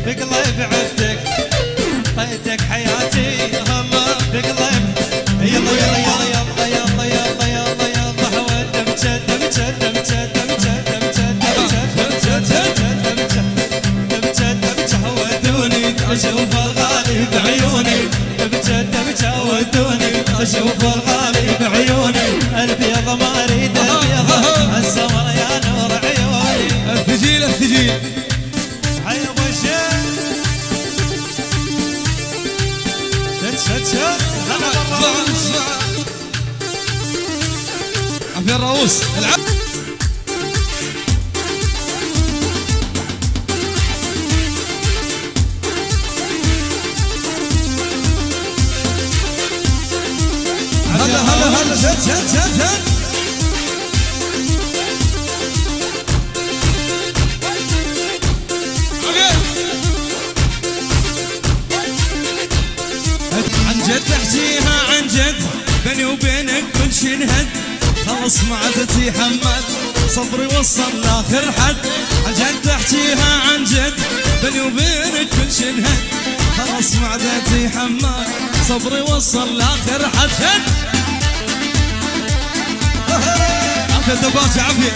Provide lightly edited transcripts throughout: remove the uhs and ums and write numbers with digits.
بقلب عفتك طيتك حياتي الله بقلب يلا يلا يلا يلا يلا يلا يلا يلا حود مجد مجد مجد مجد اشوف الغالي بعيوني بجد بجودوني اشوف الغالي بعيوني البيض ما اريد البيض السمر يا نور عيوني الثجيل الثجيل حي ابو الشيخ شد شد عفير الرؤوس العب هلا هلا هلا شد شد شد شد عن جد احكيها عن جد بيني وبينك كل شي نهد خلص ما عدتي حمد صبري وصل لاخر حد عن جد احكيها عن جد بيني وبينك كل شي نهد خلص ما عدتي حمد صبري وصل لاخر حد شد عافية دباش عافية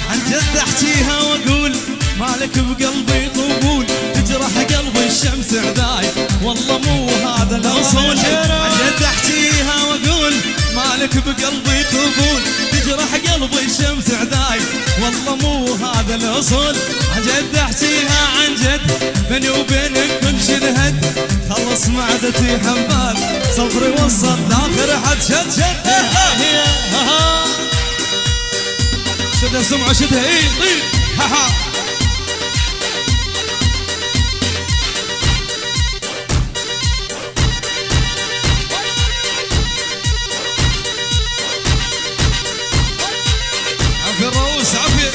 عن جد احكيها واقول مالك بقلبي طبول تجرح قلبي الشمس عداي والله مو هذا الاصول عن جد احكيها واقول مالك بقلبي طبول تجرح قلبي الشمس عداي والله مو هذا الاصول عن جد احكيها عن جد بيني وبينك كل شي نهد خلص معدتي حمال صبري وصل لاخر حد شد شد شدها سمعه شدها ايه طيب ها ها عافية الرؤوس عافية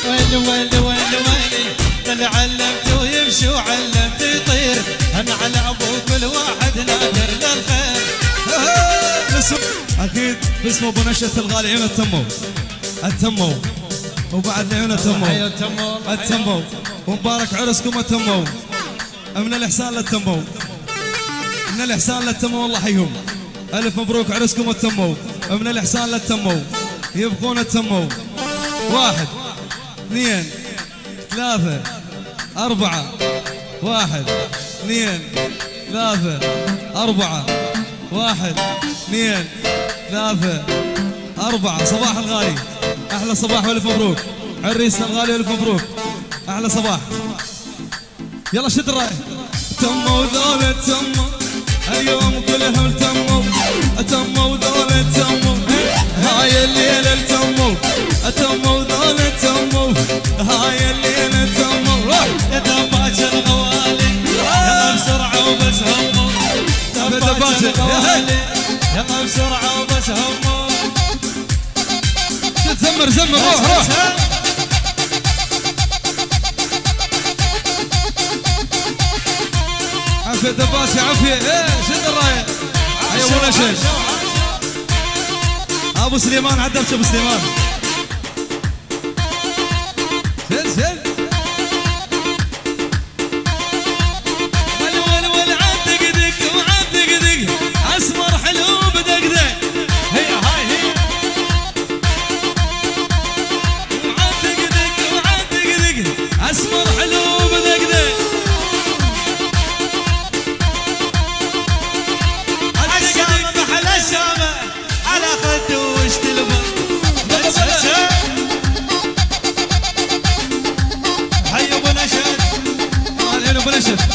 ويلي ويلي ويلي اللي علمته يمشي وعلمته يطير انا على ابوك كل واحد نادر للخير اكيد باسم ابو نشأة الغالي عيون التمو التمو وبعد عيون التمو ومبارك عرسكم التمو من الاحسان للتمو من الاحسان للتمو الله يحييهم الف مبروك عرسكم التمو من الاحسان للتمو يبقون التمو 1 2 3 4 1 2 3 4 1 2 3 4 صباح الغالي احلى صباح والف مبروك عريسنا الغالي والف مبروك احلى صباح يلا شد الرايه تموا ذول تموا اليوم كلهم تموا ذول تموا هاي الليله تموا ذول تموا هاي الليله تموا روح يا دباش الغوالي يلا بسرعه وبس هموا دباش الغوالي يلا بسرعه وبس هموا زمر روح عافية دباسي عافية ايه شد الراية هيا ابو نشأة ابو سليمان عدبش ابو سليمان شد ول عدق دق وعدق دق اسمر حلو بدقدق هي هاي هي اسمر حلو بدقدق الشامة محل الشامة على خده واشتلبه حي ابو نشأة ابو نشأة